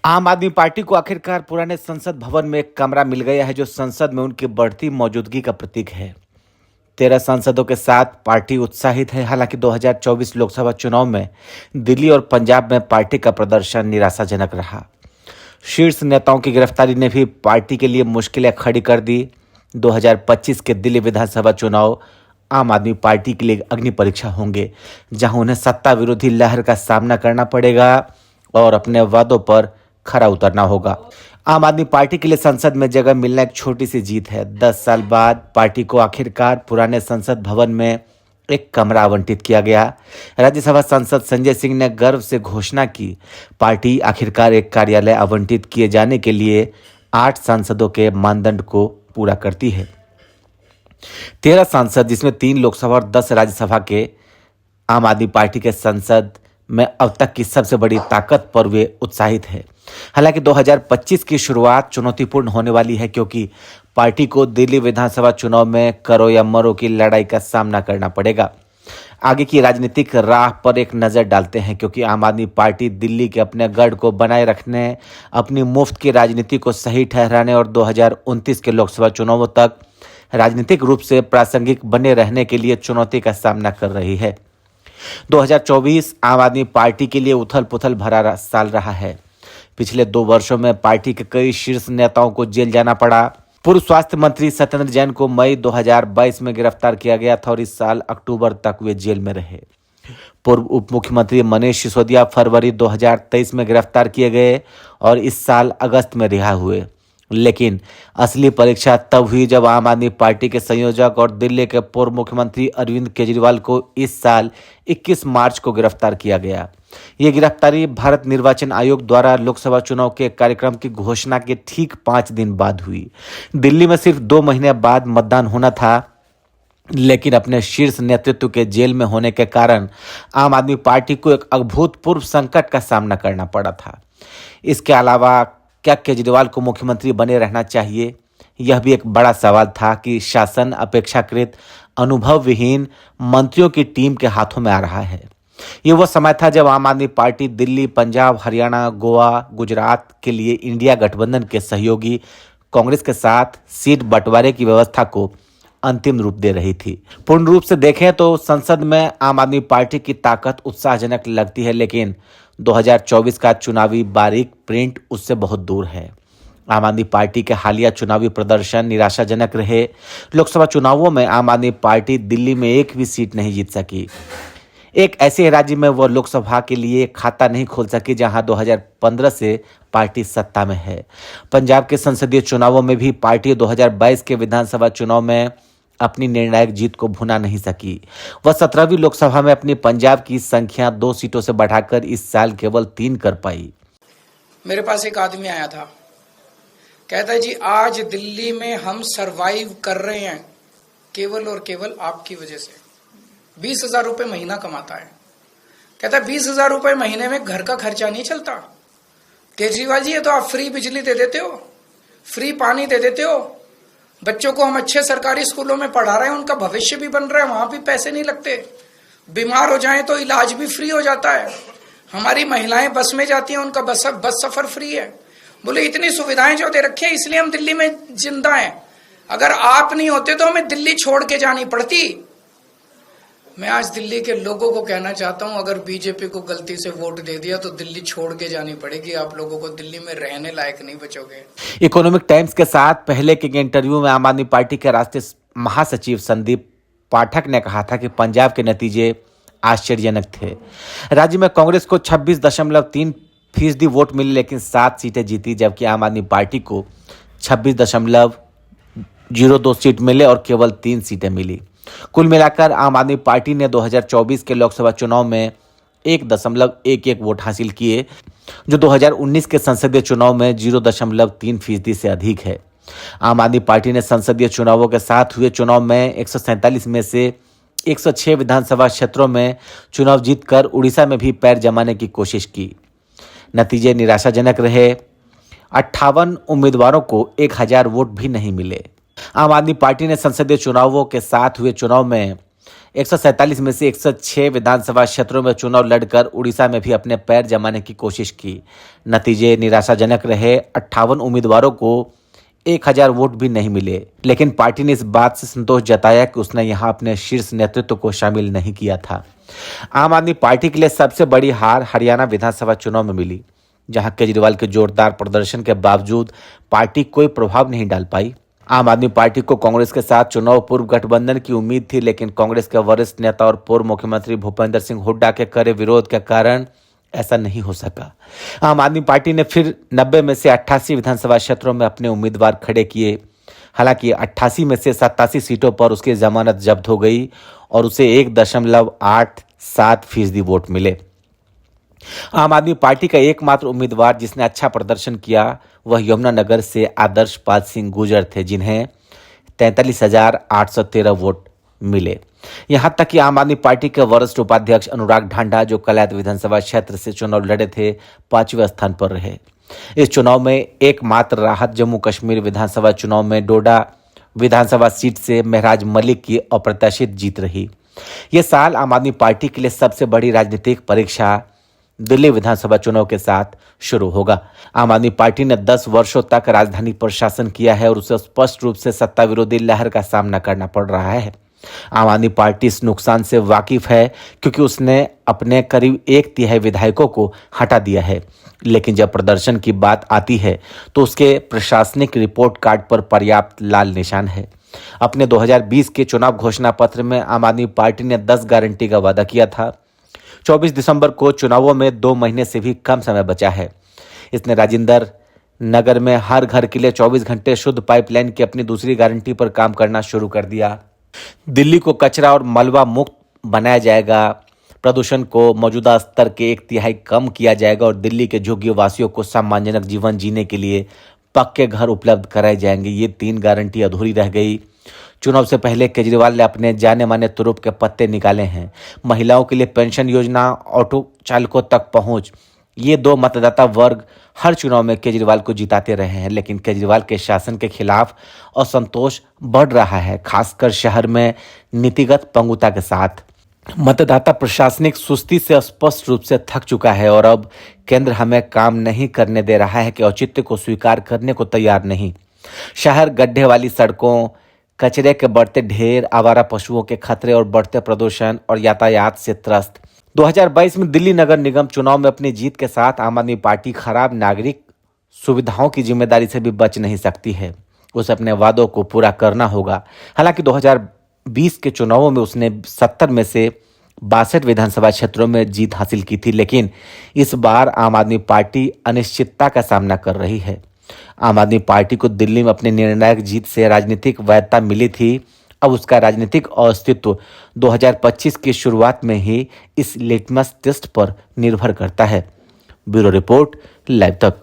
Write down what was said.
आम आदमी पार्टी को आखिरकार पुराने संसद भवन में एक कमरा मिल गया है जो संसद में उनकी बढ़ती मौजूदगी का प्रतीक है। 13 सांसदों के साथ पार्टी उत्साहित है। हालांकि 2024 लोकसभा चुनाव में दिल्ली और पंजाब में पार्टी का प्रदर्शन निराशाजनक रहा। शीर्ष नेताओं की गिरफ्तारी ने भी पार्टी के लिए मुश्किलें खड़ी कर दी। 2025 के दिल्ली विधानसभा चुनाव आम आदमी पार्टी के लिए अग्नि परीक्षा होंगे, जहां उन्हें सत्ता विरोधी लहर का सामना करना पड़ेगा और अपने वादों पर खरा उतरना होगा। आम आदमी पार्टी के लिए संसद में जगह मिलना एक छोटी सी जीत है। 10 साल बाद पार्टी को आखिरकार पुराने संसद भवन में एक कमरा आवंटित किया गया। राज्यसभा सांसद संजय सिंह ने गर्व से घोषणा की, पार्टी आखिरकार एक कार्यालय आवंटित किए जाने के लिए 8 सांसदों के मानदंड को पूरा करती है। 13 सांसद, जिसमें 3 लोकसभा और 10 राज्यसभा के आम आदमी पार्टी के संसद में अब तक की सबसे बड़ी ताकत पर वे उत्साहित है। हालांकि 2025 की शुरुआत चुनौतीपूर्ण होने वाली है, क्योंकि पार्टी को दिल्ली विधानसभा चुनाव में करो या मरो की लड़ाई का सामना करना पड़ेगा। आगे की राजनीतिक राह पर एक नजर डालते हैं, क्योंकि आम आदमी पार्टी दिल्ली के अपने गढ़ को बनाए रखने, अपनी मुफ्त की राजनीति को सही ठहराने और 2029 के लोकसभा चुनावों तक राजनीतिक रूप से प्रासंगिक बने रहने के लिए चुनौती का सामना कर रही है। 2024 आम आदमी पार्टी के लिए उथल पुथल भरा साल रहा है। पिछले 2 वर्षों में पार्टी के कई शीर्ष नेताओं को जेल जाना पड़ा। पूर्व स्वास्थ्य मंत्री सत्येंद्र जैन को मई 2022 में गिरफ्तार किया गया था और इस साल अक्टूबर तक वे जेल में रहे। पूर्व उप मुख्यमंत्री मनीष सिसोदिया फरवरी 2023 में गिरफ्तार किए गए और इस साल अगस्त में रिहा हुए। लेकिन असली परीक्षा तब हुई जब आम आदमी पार्टी के संयोजक और दिल्ली के पूर्व मुख्यमंत्री अरविंद केजरीवाल को इस साल 21 मार्च को गिरफ्तार किया गया। ये गिरफ्तारी भारत निर्वाचन आयोग द्वारा लोकसभा चुनाव के कार्यक्रम की घोषणा के ठीक 5 दिन बाद हुई। दिल्ली में सिर्फ 2 महीने बाद मतदान होना था, लेकिन अपने शीर्ष नेतृत्व के जेल में होने के कारण आम आदमी पार्टी को एक अभूतपूर्व संकट का सामना करना पड़ा था। इसके अलावा क्या केजरीवाल को मुख्यमंत्री बने रहना चाहिए? यह भी एक बड़ा सवाल था कि शासन अपेक्षाकृत अनुभव विहीन मंत्रियों की टीम के हाथों में आ रहा है। ये वह समय था जब आम आदमी पार्टी दिल्ली, पंजाब, हरियाणा, गोवा, गुजरात के लिए इंडिया गठबंधन के सहयोगी कांग्रेस के साथ सीट बंटवारे की व्यवस्था को अंतिम रूप दे रही थी। पूर्ण रूप से देखें तो संसद में आम आदमी पार्टी की ताकत उत्साहजनक लगती है, लेकिन 2024 का चुनावी बारीक प्रिंट उससे बहुत दूर है। आम आदमी पार्टी के हालिया चुनावी प्रदर्शन निराशाजनक रहे। लोकसभा चुनावों में आम आदमी पार्टी दिल्ली में एक भी सीट नहीं जीत सकी। एक ऐसे राज्य में वह लोकसभा के लिए खाता नहीं खोल सकी जहां 2015 से पार्टी सत्ता में है। पंजाब के संसदीय चुनावों में भी पार्टी 2022 के विधानसभा चुनाव में अपनी निर्णायक जीत को भुना नहीं सकी। वह 17वीं लोकसभा में अपनी पंजाब की संख्या 2 सीटों से बढ़ाकर इस साल केवल 3 कर पाई। मेरे पास एक आदमी आया था, कहता है जी आज दिल्ली में हम सरवाइव कर रहे हैं केवल और केवल आपकी वजह से। 20,000 रुपए महीना कमाता है। कहता है 20,000 रुपए महीने में घर का खर्चा नहीं चलता। केजरीवाल जी ये तो आप फ्री बिजली दे देते हो, फ्री पानी दे देते हो, बच्चों को हम अच्छे सरकारी स्कूलों में पढ़ा रहे हैं, उनका भविष्य भी बन रहा है, वहां भी पैसे नहीं लगते, बीमार हो जाएं तो इलाज भी फ्री हो जाता है, हमारी महिलाएं बस में जाती हैं उनका बस सफर फ्री है। बोले इतनी सुविधाएं जो दे रखी है इसलिए हम दिल्ली में जिंदा हैं। अगर आप नहीं होते तो हमें दिल्ली छोड़ के जानी पड़ती। मैं आज दिल्ली के लोगों को कहना चाहता हूं, अगर बीजेपी को गलती से वोट दे दिया तो दिल्ली छोड़ के जानी पड़ेगी। आप लोगों को दिल्ली में रहने लायक नहीं बचोगे। इकोनॉमिक टाइम्स के साथ पहले के इंटरव्यू में आम आदमी पार्टी के राष्ट्रीय महासचिव संदीप पाठक ने कहा था कि पंजाब के नतीजे आश्चर्यजनक थे। राज्य में कांग्रेस को 26.3% वोट मिले, लेकिन 7 सीटें जीती, जबकि आम आदमी पार्टी को 26.02 सीट मिले और केवल 3 सीटें मिली। कुल मिलाकर आम आदमी पार्टी ने 2024 के लोकसभा चुनाव में 1.11 वोट हासिल किए, जो 2019 के संसदीय चुनाव में 0.3% से अधिक है। आम आदमी पार्टी ने संसदीय चुनावों के साथ हुए चुनाव में 147 में से 106 विधानसभा क्षेत्रों में चुनाव जीतकर उड़ीसा में भी पैर जमाने की कोशिश की। नतीजे निराशाजनक रहे। 58 उम्मीदवारों को 1000 वोट भी नहीं मिले। आम आदमी पार्टी ने संसदीय चुनावों के साथ हुए चुनाव में 147 में से 106 विधानसभा क्षेत्रों में चुनाव लड़कर उड़ीसा में भी अपने पैर जमाने की कोशिश की। नतीजे निराशाजनक रहे। 58 उम्मीदवारों को 1000 वोट भी नहीं मिले, लेकिन पार्टी ने इस बात से संतोष जताया कि उसने यहां अपने शीर्ष नेतृत्व को शामिल नहीं किया था। आम आदमी पार्टी के लिए सबसे बड़ी हार हरियाणा विधानसभा चुनाव में मिली, जहां केजरीवाल के जोरदार प्रदर्शन के बावजूद पार्टी कोई प्रभाव नहीं डाल पाई। आम आदमी पार्टी को कांग्रेस के साथ चुनाव पूर्व गठबंधन की उम्मीद थी, लेकिन कांग्रेस के वरिष्ठ नेता और पूर्व मुख्यमंत्री भूपेंद्र सिंह हुड्डा के कड़े विरोध के कारण ऐसा नहीं हो सका। आम आदमी पार्टी ने फिर 90 में से 88 विधानसभा क्षेत्रों में अपने उम्मीदवार खड़े किए। हालांकि 88 में से 87 सीटों पर उसकी जमानत जब्त हो गई और उसे 1.87% वोट मिले। आम आदमी पार्टी का एकमात्र उम्मीदवार जिसने अच्छा प्रदर्शन किया वह यमुनानगर से आदर्श पाल सिंह गुर्जर थे, जिन्हें 43,813 वोट मिले। यहां तक कि आम आदमी पार्टी के वरिष्ठ उपाध्यक्ष अनुराग ढांडा, जो कलैत विधानसभा क्षेत्र से चुनाव लड़े थे, 5वें स्थान पर रहे। इस चुनाव में एकमात्र राहत जम्मू कश्मीर विधानसभा चुनाव में डोडा विधानसभा सीट से महराज मलिक की अप्रत्याशित जीत रही। यह साल आम आदमी पार्टी के लिए सबसे बड़ी राजनीतिक परीक्षा दिल्ली विधानसभा चुनाव के साथ शुरू होगा। आम आदमी पार्टी ने 10 वर्षों तक राजधानी पर शासन किया है और उसे स्पष्ट रूप से सत्ता विरोधी लहर का सामना करना पड़ रहा है। आम आदमी पार्टी इस नुकसान से वाकिफ है क्योंकि उसने अपने करीब 1/3 विधायकों को हटा दिया है, लेकिन जब प्रदर्शन की बात आती है तो उसके प्रशासनिक रिपोर्ट कार्ड पर पर्याप्त लाल निशान है। अपने 2020 के चुनाव घोषणा पत्र में आम आदमी पार्टी ने 10 गारंटी का वादा किया था। 24 दिसंबर को चुनावों में 2 महीने से भी कम समय बचा है। इसने राजेंद्र नगर में हर घर के लिए 24 घंटे शुद्ध पाइपलाइन की अपनी दूसरी गारंटी पर काम करना शुरू कर दिया। दिल्ली को कचरा और मलबा मुक्त बनाया जाएगा, प्रदूषण को मौजूदा स्तर के 1/3 कम किया जाएगा और दिल्ली के झुग्गी वासियों को सम्मानजनक जीवन जीने के लिए पक्के घर उपलब्ध कराए जाएंगे। ये 3 गारंटी अधूरी रह गई। चुनाव से पहले केजरीवाल ने अपने जाने माने तुरुप के पत्ते निकाले हैं। महिलाओं के लिए पेंशन योजना, ऑटो चालकों तक पहुंच, ये 2 मतदाता वर्ग हर चुनाव में केजरीवाल को जिताते रहे हैं, लेकिन केजरीवाल के शासन के खिलाफ असंतोष बढ़ रहा है, खासकर शहर में नीतिगत पंगुता के साथ। मतदाता प्रशासनिक सुस्ती से स्पष्ट रूप से थक चुका है और अब केंद्र हमें काम नहीं करने दे रहा है कि औचित्य को स्वीकार करने को तैयार नहीं। शहर गड्ढे वाली सड़कों, कचरे के बढ़ते ढेर, आवारा पशुओं के खतरे और बढ़ते प्रदूषण और यातायात से त्रस्त। 2022 में दिल्ली नगर निगम चुनाव में अपनी जीत के साथ आम आदमी पार्टी खराब नागरिक सुविधाओं की जिम्मेदारी से भी बच नहीं सकती है। उसे अपने वादों को पूरा करना होगा। हालांकि 2020 के चुनावों में उसने 70 में से 62 विधानसभा क्षेत्रों में जीत हासिल की थी, लेकिन इस बार आम आदमी पार्टी अनिश्चितता का सामना कर रही है। आम आदमी पार्टी को दिल्ली में अपनी निर्णायक जीत से राजनीतिक वैधता मिली थी। अब उसका राजनीतिक अस्तित्व 2025 की शुरुआत में ही इस लिटमस टेस्ट पर निर्भर करता है। ब्यूरो रिपोर्ट, लाइव तक।